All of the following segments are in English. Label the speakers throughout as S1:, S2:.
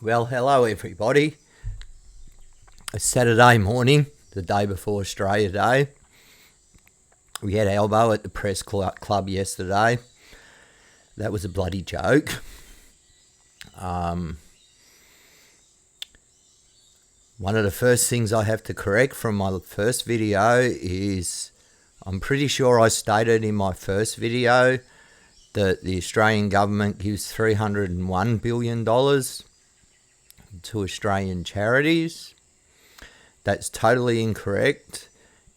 S1: Well, hello everybody. It's Saturday morning, the day before Australia Day. We had Elbow at the press club yesterday. That was a bloody joke. One of the first things I have to correct from my first video is I'm pretty sure I stated in my first video that the Australian government gives $301 billion to Australian charities. That's totally incorrect,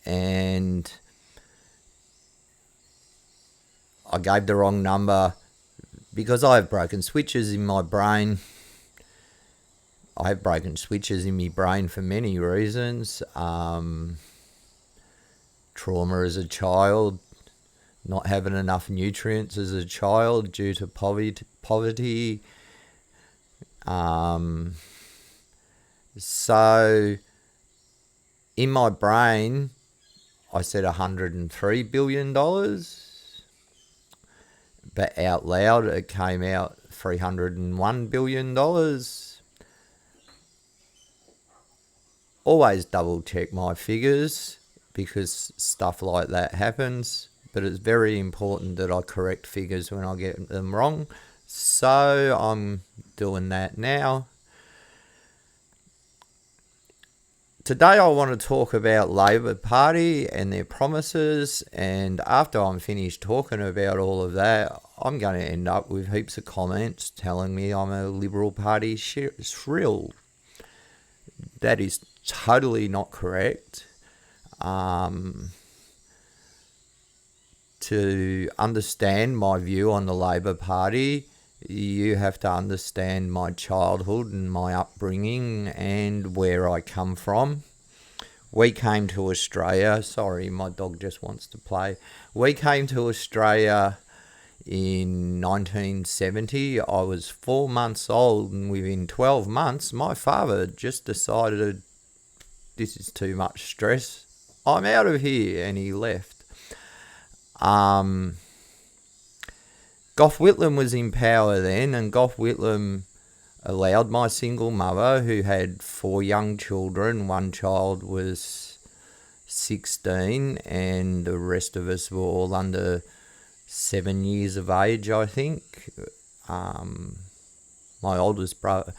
S1: and I gave the wrong number because I have broken switches in my brain. I have broken switches in my brain for many reasons. Trauma as a child, not having enough nutrients as a child due to poverty. So in my brain, I said $103 billion, but out loud it came out $301 billion. Always double check my figures because stuff like that happens, but it's very important that I correct figures when I get them wrong. So I'm doing that now. Today I want to talk about Labor Party and their promises, and after I'm finished talking about all of that, I'm going to end up with heaps of comments telling me I'm a Liberal Party shrill. That is totally not correct. To understand my view on the Labor Party, you have to understand my childhood and my upbringing and where I come from. We came to Australia. Sorry, my dog just wants to play. We came to Australia in 1970. I was 4 months old, and within 12 months, my father just decided this is too much stress. I'm out of here, and he left. Gough Whitlam was in power then, and Gough Whitlam allowed my single mother, who had 4 young children, one child was 16, and the rest of us were all under 7 years of age, I think. My oldest brother,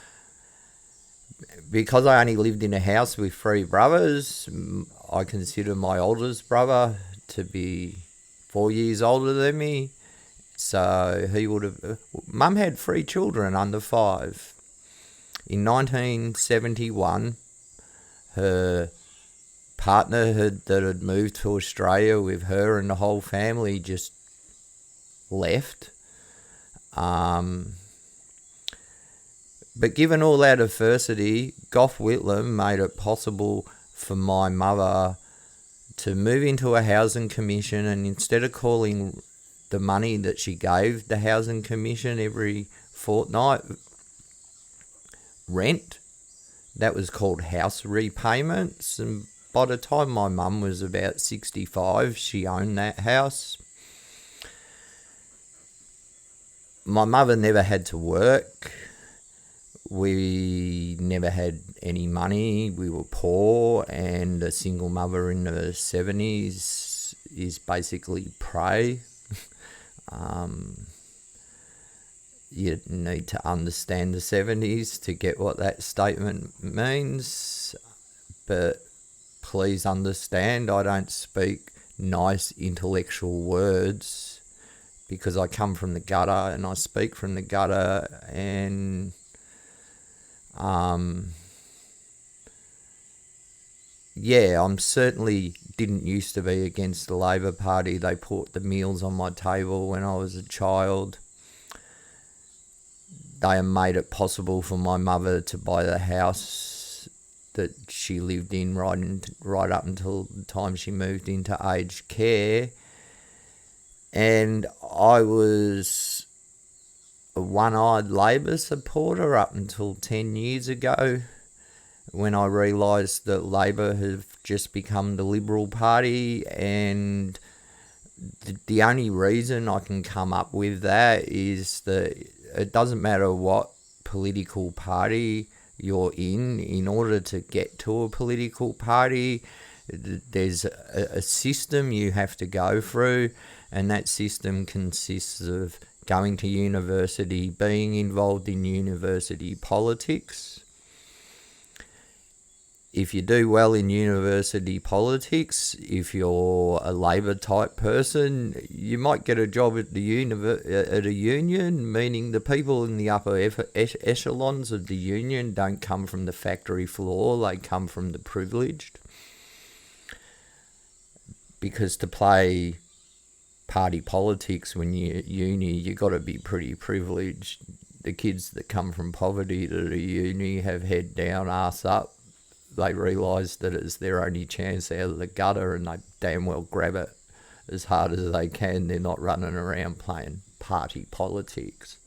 S1: because I only lived in a house with 3 brothers, I consider my oldest brother to be 4 years older than me. So he would have... Mum had 3 children under 5. In 1971, her partner that had moved to Australia with her and the whole family just left. But given all that adversity, Gough Whitlam made it possible for my mother to move into a housing commission, and instead of calling the money that she gave the housing commission every fortnight rent, that was called house repayments. And by the time my mum was about 65, she owned that house. My mother never had to work. We never had any money. We were poor, and a single mother in the 70s is basically prey. You need to understand the 70s to get what that statement means, but please understand I don't speak nice intellectual words because I come from the gutter and I speak from the gutter, and I'm certainly didn't used to be against the Labor Party. They put the meals on my table when I was a child. They made it possible for my mother to buy the house that she lived in right up until the time she moved into aged care. And I was a one-eyed Labor supporter up until 10 years ago, when I realised that Labor have just become the Liberal Party, and the only reason I can come up with that is that it doesn't matter what political party you're in order to get to a political party, there's a system you have to go through, and that system consists of going to university, being involved in university politics. If you do well in university politics, if you're a Labor type person, you might get a job at at a union, meaning the people in the upper echelons of the union don't come from the factory floor, they come from the privileged. Because to play party politics when you're at uni, you got to be pretty privileged. The kids that come from poverty to the uni have head down, arse up. They realise that it's their only chance out of the gutter, and they damn well grab it as hard as they can. They're not running around playing party politics.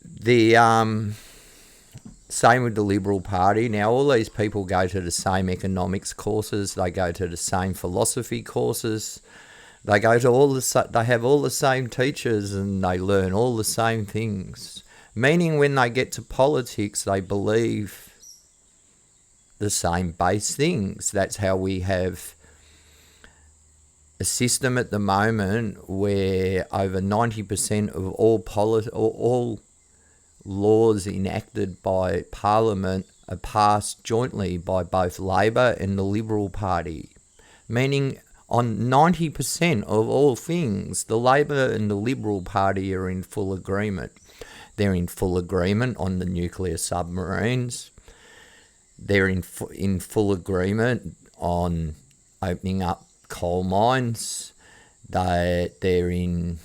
S1: The same with the Liberal Party. Now, all these people go to the same economics courses. They go to the same philosophy courses. They go to they have all the same teachers, and they learn all the same things. Meaning, when they get to politics, they believe the same base things. That's how we have a system at the moment where over 90% of all laws enacted by Parliament are passed jointly by both Labor and the Liberal Party. Meaning, on 90% of all things, the Labor and the Liberal Party are in full agreement. They're in full agreement on the nuclear submarines. They're in full agreement on opening up coal mines. They're in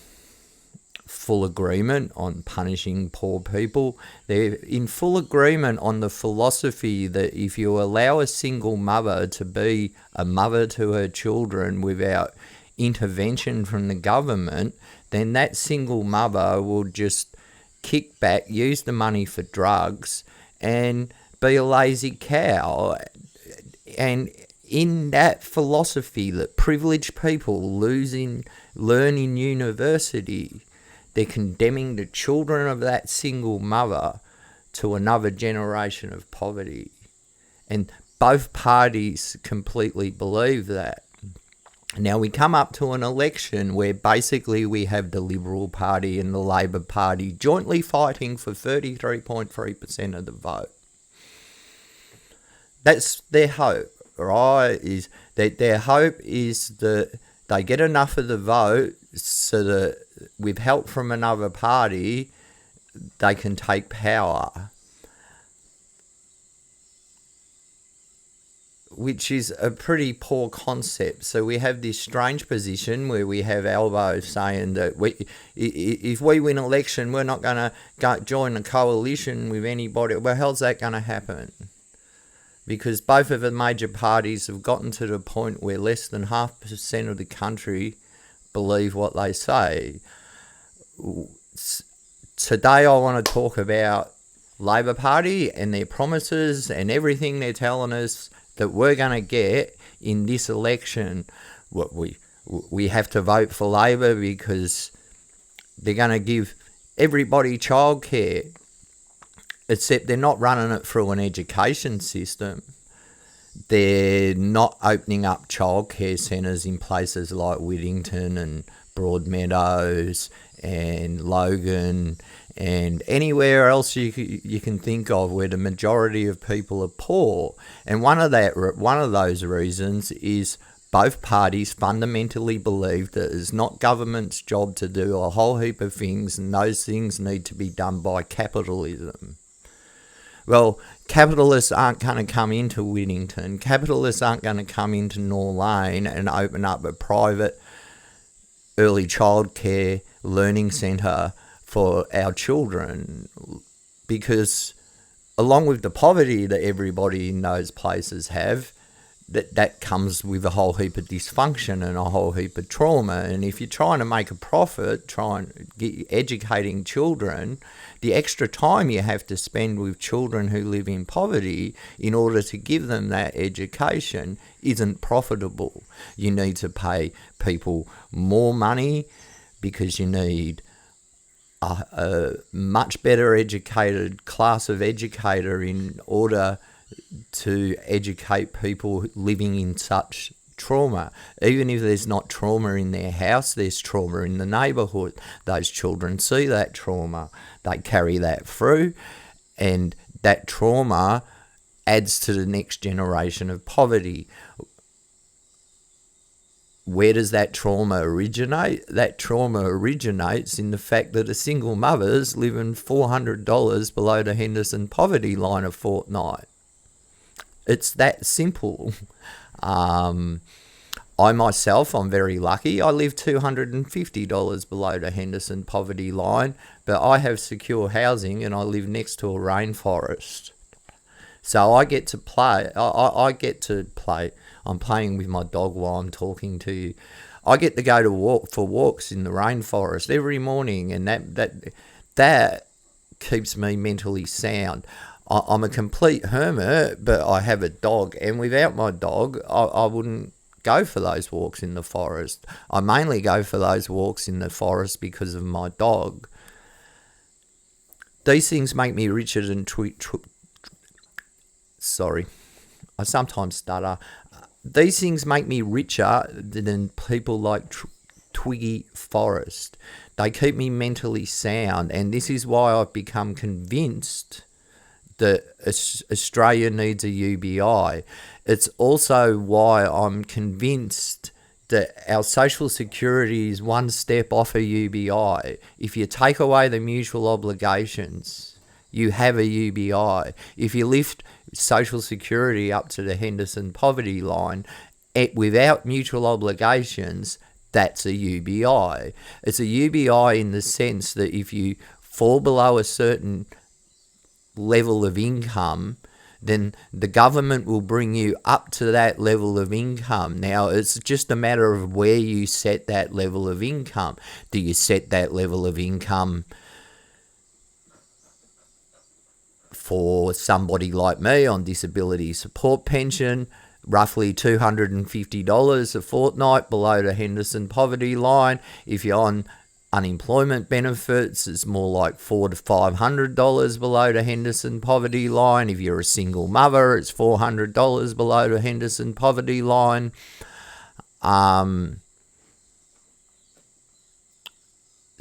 S1: full agreement on punishing poor people. They're in full agreement on the philosophy that if you allow a single mother to be a mother to her children without intervention from the government, then that single mother will just kick back, use the money for drugs, and be a lazy cow. And in that philosophy that privileged people learn in university, they're condemning the children of that single mother to another generation of poverty. And both parties completely believe that. Now we come up to an election where basically we have the Liberal Party and the Labor Party jointly fighting for 33.3% of the vote. That's their hope, right? Is that their hope is that they get enough of the vote so that with help from another party, they can take power. Which is a pretty poor concept. So we have this strange position where we have Albo saying that if we win election, we're not going to join a coalition with anybody. Well, how's that going to happen? Because both of the major parties have gotten to the point where less than 0.5% of the country believe what they say. Today I want to talk about Labor Party and their promises and everything they're telling us that we're going to get in this election. What we have to vote for Labor because they're going to give everybody childcare. Except they're not running it through an education system. They're not opening up childcare centres in places like Whittington and Broadmeadows and Logan and anywhere else you can think of where the majority of people are poor. And one of those reasons is both parties fundamentally believe that it's not government's job to do a whole heap of things, and those things need to be done by capitalism. Well, capitalists aren't going to come into Whittington. Capitalists aren't going to come into North Lane and open up a private early childcare learning centre for our children, because along with the poverty that everybody in those places have, that comes with a whole heap of dysfunction and a whole heap of trauma. And if you're trying to make a profit, educating children, the extra time you have to spend with children who live in poverty in order to give them that education isn't profitable. You need to pay people more money because you need a much better educated class of educator in order to educate people living in such trauma. Even if there's not trauma in their house, there's trauma in the neighbourhood. Those children see that trauma, they carry that through, and that trauma adds to the next generation of poverty. Where does that trauma originate? That trauma originates in the fact that a single mother's living $400 below the Henderson poverty line a fortnight. It's that simple. I myself, I'm very lucky. I live $250 below the Henderson poverty line, but I have secure housing and I live next to a rainforest. So I get to play. I get to play. I'm playing with my dog while I'm talking to you. I get to go to walks in the rainforest every morning, and that keeps me mentally sound. I'm a complete hermit, but I have a dog, and without my dog, I wouldn't go for those walks in the forest. I mainly go for those walks in the forest because of my dog. These things make me richer than sorry, I sometimes stutter. These things make me richer than people like Twiggy Forrest. They keep me mentally sound, and this is why I've become convinced that Australia needs a UBI. It's also why I'm convinced that our social security is one step off a UBI. If you take away the mutual obligations, you have a UBI. If you lift social security up to the Henderson poverty line without mutual obligations, that's a UBI. It's a UBI in the sense that if you fall below a certain level of income, then the government will bring you up to that level of income. Now, it's just a matter of where you set that level of income. Do you set that level of income for somebody like me on disability support pension, roughly $250 a fortnight below the Henderson poverty line? If you're on unemployment benefits, it's more like $400 to $500 below the Henderson poverty line. If you're a single mother, it's $400 below the Henderson poverty line.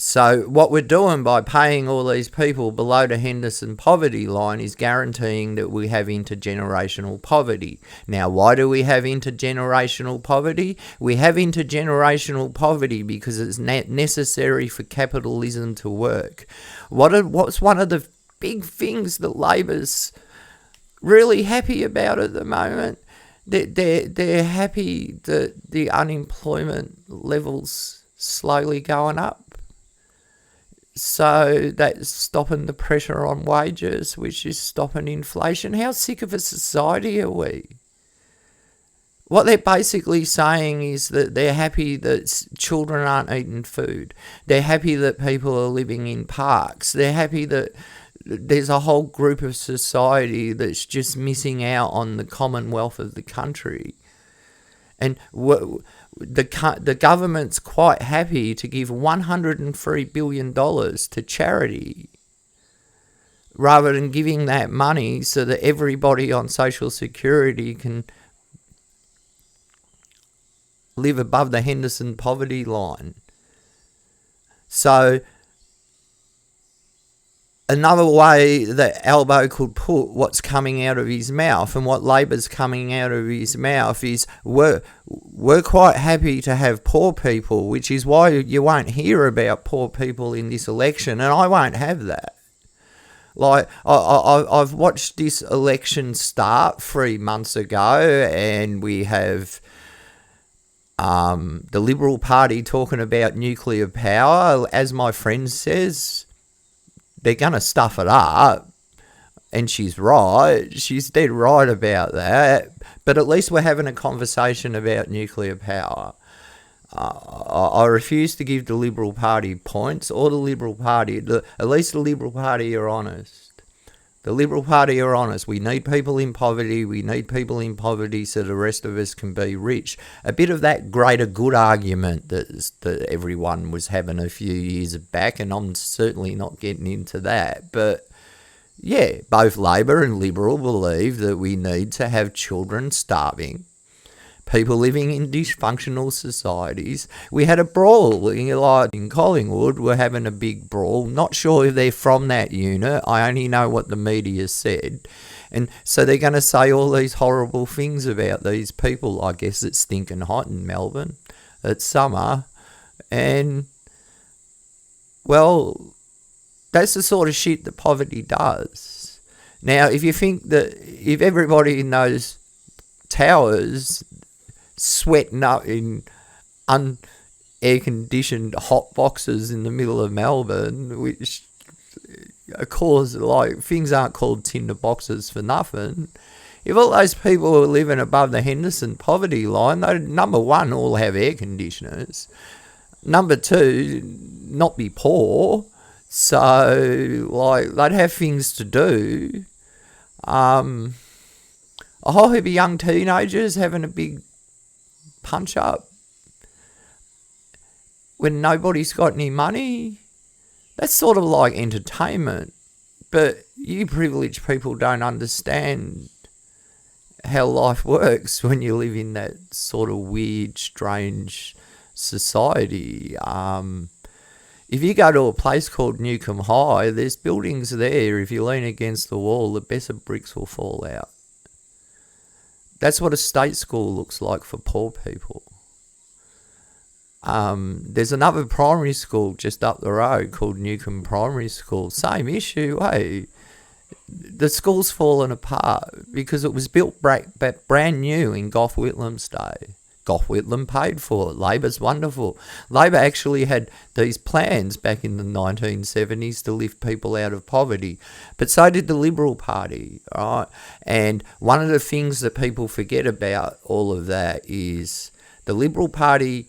S1: So what we're doing by paying all these people below the Henderson poverty line is guaranteeing that we have intergenerational poverty. Now, why do we have intergenerational poverty? We have intergenerational poverty because it's necessary for capitalism to work. What's one of the big things that Labor's really happy about at the moment? They're happy that the unemployment level's slowly going up. So that's stopping the pressure on wages, which is stopping inflation. How sick of a society are we? What they're basically saying is that they're happy that children aren't eating food. They're happy that people are living in parks. They're happy that there's a whole group of society that's just missing out on the commonwealth of the country. And the government's quite happy to give $103 billion to charity rather than giving that money so that everybody on social security can live above the Henderson poverty line. So another way that Albo could put what's coming out of his mouth and what Labor's coming out of his mouth is we're quite happy to have poor people, which is why you won't hear about poor people in this election, and I won't have that. Like, I've watched this election start 3 months ago, and we have the Liberal Party talking about nuclear power. As my friend says, they're going to stuff it up, and she's right. She's dead right about that. But at least we're having a conversation about nuclear power. I refuse to give the Liberal Party points, or the Liberal Party. At least the Liberal Party are honest. The Liberal Party are honest. We need people in poverty. We need people in poverty so the rest of us can be rich. A bit of that greater good argument that everyone was having a few years back, and I'm certainly not getting into that. But yeah, both Labor and Liberal believe that we need to have children starving, people living in dysfunctional societies. We had a brawl in Collingwood. We're having a big brawl. Not sure if they're from that unit. I only know what the media said. And so they're going to say all these horrible things about these people. I guess it's stinking hot in Melbourne. It's summer. And, well, that's the sort of shit that poverty does. Now, if you think that if everybody in those towers sweating up in air-conditioned hot boxes in the middle of Melbourne, which cause, like, things aren't called tinder boxes for nothing. If all those people are living above the Henderson poverty line, they, number one, all have air conditioners. Number two, not be poor. So, like, they'd have things to do. A whole heap of young teenagers having a big punch up when nobody's got any money. That's sort of like entertainment. But you privileged people don't understand how life works when you live in that sort of weird, strange society. If you go to a place called Newcombe High, there's buildings there. If you lean against the wall, the best of bricks will fall out. That's what a state school looks like for poor people. There's another primary school just up the road called Newcombe Primary School. Same issue, hey. The school's fallen apart because it was built brand new in Gough Whitlam's day. Gough Whitlam paid for it. Labor's wonderful. Labor actually had these plans back in the 1970s to lift people out of poverty. But so did the Liberal Party, right? And one of the things that people forget about all of that is the Liberal Party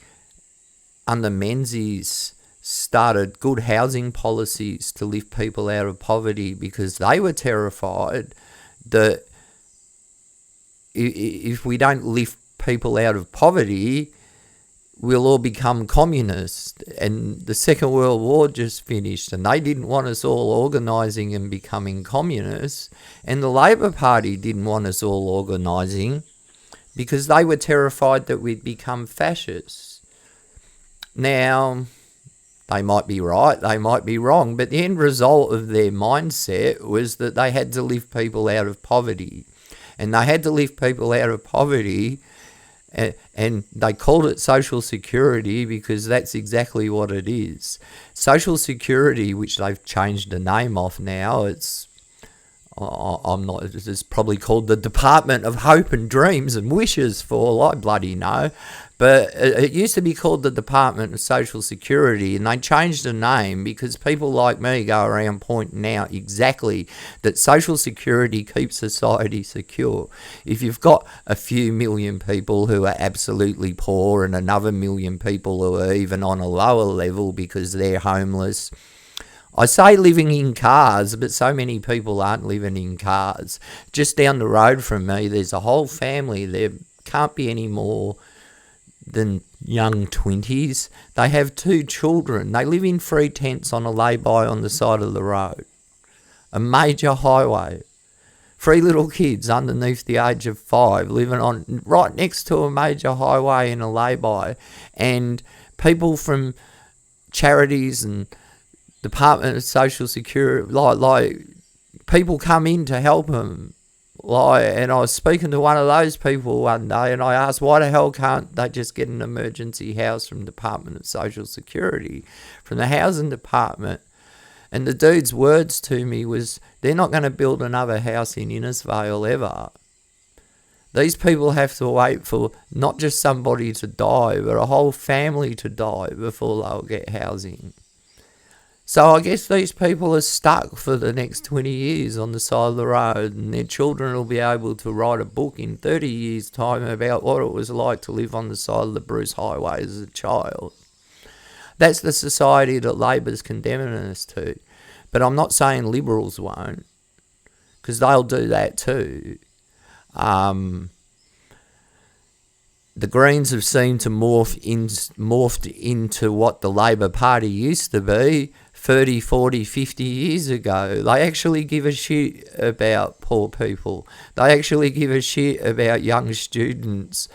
S1: under Menzies started good housing policies to lift people out of poverty because they were terrified that if we don't lift people out of poverty, we'll all become communists. And the Second World War just finished and they didn't want us all organising and becoming communists. And the Labor Party didn't want us all organising because they were terrified that we'd become fascists. Now, they might be right, they might be wrong, but the end result of their mindset was that they had to lift people out of poverty. And they had to lift people out of poverty, and they called it Social Security because that's exactly what it is. Social Security, which they've changed the name of now, it's probably called the Department of Hope and Dreams and Wishes for all I bloody know. But it used to be called the Department of Social Security, and they changed the name because people like me go around pointing out exactly that Social Security keeps society secure. If you've got a few million people who are absolutely poor and another million people who are even on a lower level because they're homeless, I say living in cars, but so many people aren't living in cars. Just down the road from me, there's a whole family. There can't be any more than young 20s. They have 2 children. They live in 3 tents on a lay-by on the side of the road. A major highway. 3 little kids underneath the age of 5 living on right next to a major highway in a lay-by. And people from charities and Department of Social Security, like people come in to help them. And I was speaking to one of those people one day and I asked, why the hell can't they just get an emergency house from the Department of Social Security, from the Housing Department? And the dude's words to me was, they're not going to build another house in Innisfail ever. These people have to wait for not just somebody to die, but a whole family to die before they'll get housing. So I guess these people are stuck for the next 20 years on the side of the road, and their children will be able to write a book in 30 years' time about what it was like to live on the side of the Bruce Highway as a child. That's the society that Labor's condemning us to. But I'm not saying Liberals won't. because they'll do that too. The Greens have seemed to morphed into what the Labor Party used to be 30, 40, 50 years ago. They actually give a shit about poor people. They actually give a shit about young students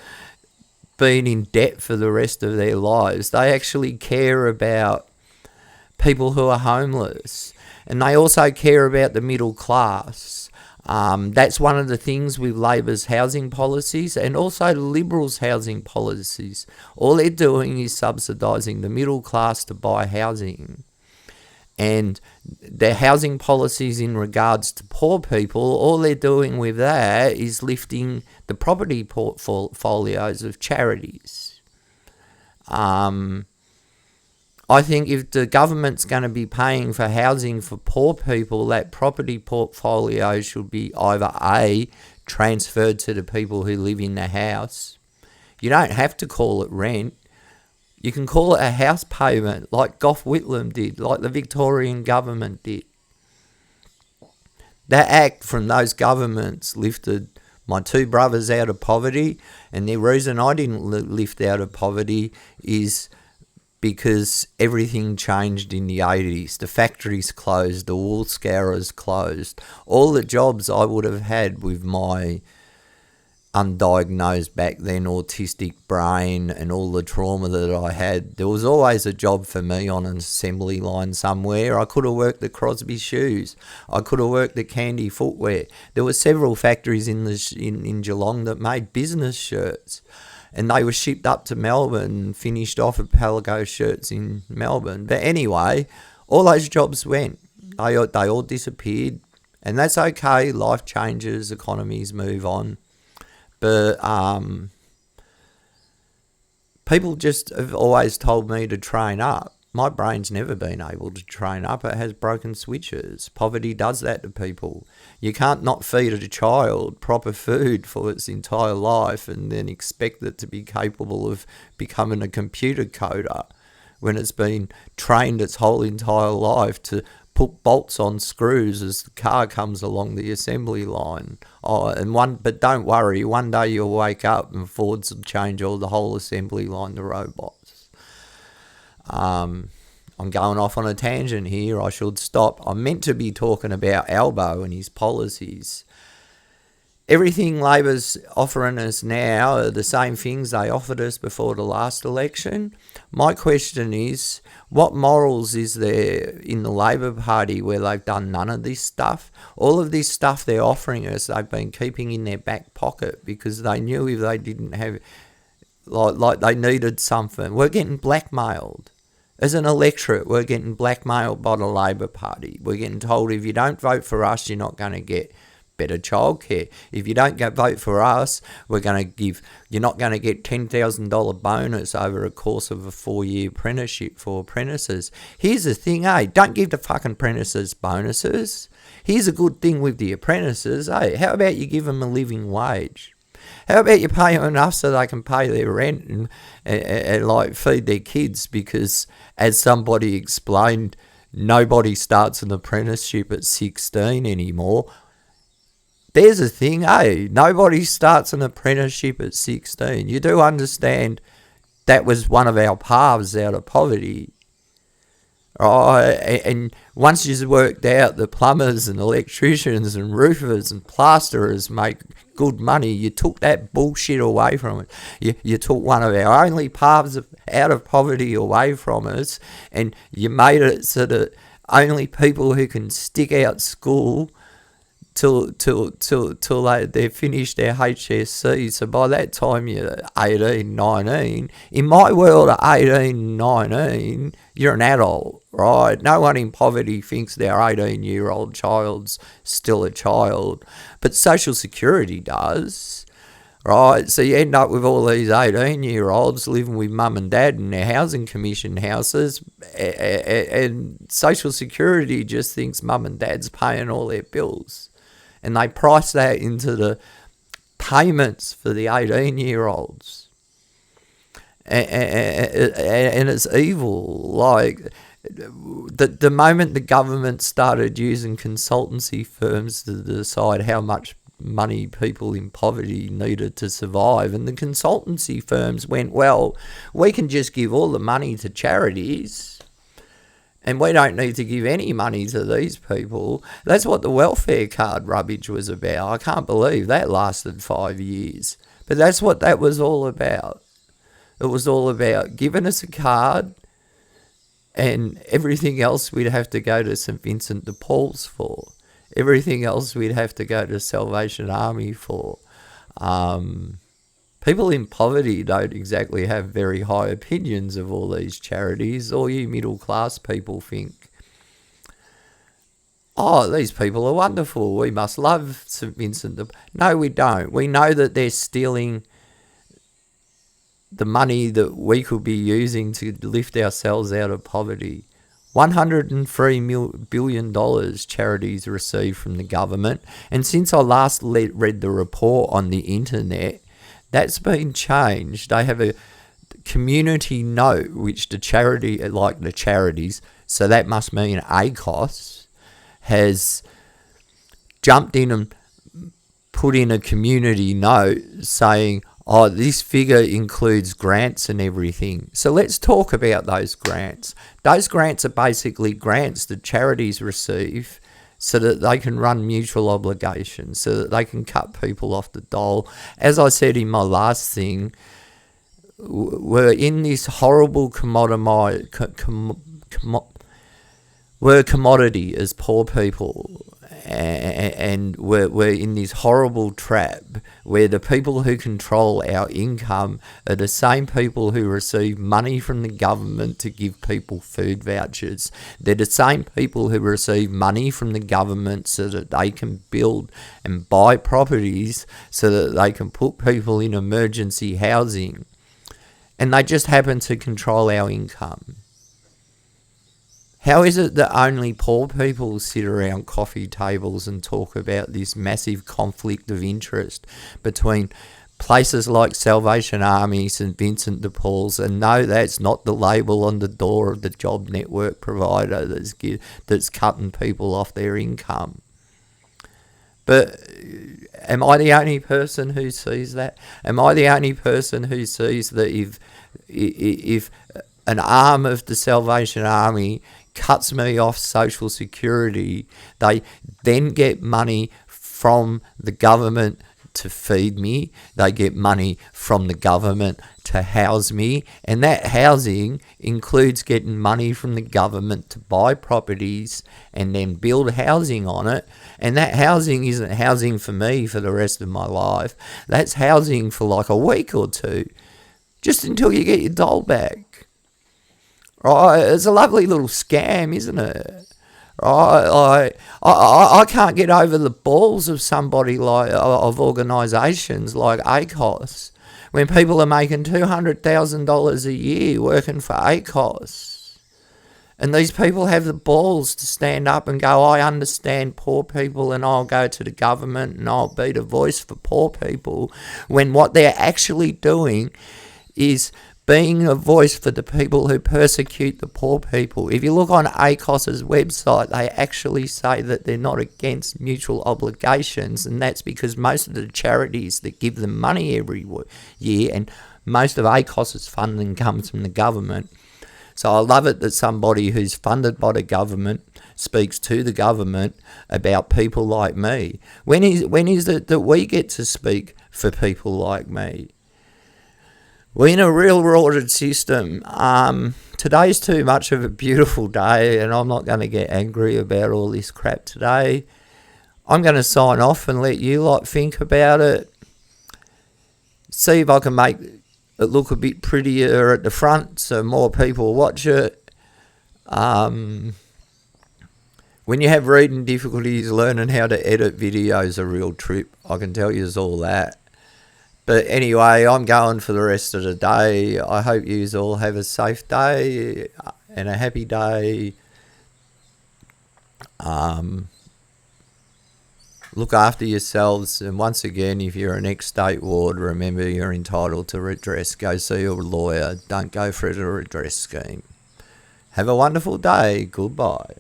S1: being in debt for the rest of their lives. They actually care about people who are homeless. And they also care about the middle class. That's one of the things with Labor's housing policies and also the Liberals' housing policies. All they're doing is subsidising the middle class to buy housing. And their housing policies in regards to poor people, all they're doing with that is lifting the property portfolios of charities. I think if the government's going to be paying for housing for poor people, that property portfolio should be either A, transferred to the people who live in the house. You don't have to call it rent. You can call it a house payment like Gough Whitlam did, like the Victorian government did. That act from those governments lifted my two brothers out of poverty, and the reason I didn't lift out of poverty is because everything changed in the 80s. The factories closed, the wool scourers closed. All the jobs I would have had with my undiagnosed back then autistic brain and all the trauma that I had, there was always a job for me on an assembly line somewhere. I could have worked at Crosby Shoes. I could have worked at Candy Footwear. There were several factories in Geelong that made business shirts. And they were shipped up to Melbourne and finished off at Pelago Shirts in Melbourne. But anyway, all those jobs went. They all disappeared. And that's okay. Life changes. Economies move on. But people just have always told me to train up. My brain's never been able to train up. It has broken switches. Poverty does that to people. You can't not feed a child proper food for its entire life and then expect it to be capable of becoming a computer coder when it's been trained its whole entire life to put bolts on screws as the car comes along the assembly line. But don't worry, one day you'll wake up and Fords will change the whole assembly line to robots. I'm going off on a tangent here. I should stop. I'm meant to be talking about Albo and his policies. Everything Labor's offering us now are the same things they offered us before the last election. My question is, what morals is there in the Labor Party where they've done none of this stuff? All of this stuff they're offering us, they've been keeping in their back pocket because they knew if they didn't have, like they needed something. We're getting blackmailed. As an electorate, we're getting blackmailed by the Labor Party. We're getting told if you don't vote for us, you're not going to get better childcare. If you don't vote for us, you're not going to get $10,000 bonus over a course of a 4-year apprenticeship for apprentices. Here's the thing, don't give the fucking apprentices bonuses. Here's a good thing with the apprentices, how about you give them a living wage? How about you pay them enough so they can pay their rent and like feed their kids? Because as somebody explained, nobody starts an apprenticeship at 16 anymore. There's a thing, nobody starts an apprenticeship at 16. You do understand that was one of our paths out of poverty. And once you've worked out the plumbers and electricians and roofers and plasterers make good money, you took that bullshit away from it. You took one of our only paths out of poverty away from us, and you made it so that only people who can stick out school till they finished their HSC. So by that time you're 18, 19. In my world at 18, 19, you're an adult, right? No one in poverty thinks their 18-year-old child's still a child. But Social Security does, right? So you end up with all these 18-year-olds living with mum and dad in their housing commission houses, and Social Security just thinks mum and dad's paying all their bills. And they price that into the payments for the 18-year-olds. And it's evil. Like, The moment the government started using consultancy firms to decide how much money people in poverty needed to survive, and the consultancy firms went, well, we can just give all the money to charities and we don't need to give any money to these people. That's what the welfare card rubbish was about. I can't believe that lasted 5 years. But that's what that was all about. It was all about giving us a card, and everything else we'd have to go to St. Vincent de Paul's for. Everything else we'd have to go to Salvation Army for. People in poverty don't exactly have very high opinions of all these charities. All you middle class people think, oh, these people are wonderful. We must love St. Vincent de Paul. No, we don't. We know that they're stealing the money that we could be using to lift ourselves out of poverty. $103 billion charities receive from the government. And since I last read the report on the internet, that's been changed. They have a community note, which the charities, so that must mean ACOS, has jumped in and put in a community note saying, oh, this figure includes grants and everything. So let's talk about those grants. Those grants are basically grants that charities receive so that they can run mutual obligations, so that they can cut people off the dole. As I said in my last thing, we're in this horrible we're a commodity as poor people. And we're in this horrible trap where the people who control our income are the same people who receive money from the government to give people food vouchers. They're the same people who receive money from the government so that they can build and buy properties so that they can put people in emergency housing. And they just happen to control our income. How is it that only poor people sit around coffee tables and talk about this massive conflict of interest between places like Salvation Army, St. Vincent de Paul's, and no, that's not the label on the door of the job network provider that's cutting people off their income? But am I the only person who sees that? Am I the only person who sees that if an arm of the Salvation Army cuts me off Social Security, they then get money from the government to feed me, they get money from the government to house me, and that housing includes getting money from the government to buy properties and then build housing on it, and that housing isn't housing for me for the rest of my life, that's housing for like a week or two, just until you get your dole back. Right, it's a lovely little scam, isn't it? Right, I can't get over the balls of somebody of organisations like ACOS when people are making $200,000 a year working for ACOS, and these people have the balls to stand up and go, I understand poor people and I'll go to the government and I'll be the voice for poor people, when what they're actually doing is being a voice for the people who persecute the poor people. If you look on ACOS's website, they actually say that they're not against mutual obligations, and that's because most of the charities that give them money every year, and most of ACOS's funding comes from the government. So I love it that somebody who's funded by the government speaks to the government about people like me. When is it that we get to speak for people like me? We're in a real rorted system. Today's too much of a beautiful day, and I'm not going to get angry about all this crap today. I'm going to sign off and let you lot think about it. See if I can make it look a bit prettier at the front so more people watch it. When you have reading difficulties, learning how to edit videos is a real trip. I can tell you all that. But anyway, I'm going for the rest of the day. I hope you all have a safe day and a happy day. Look after yourselves. And once again, if you're an ex-state ward, remember you're entitled to redress. Go see your lawyer. Don't go for the redress scheme. Have a wonderful day. Goodbye.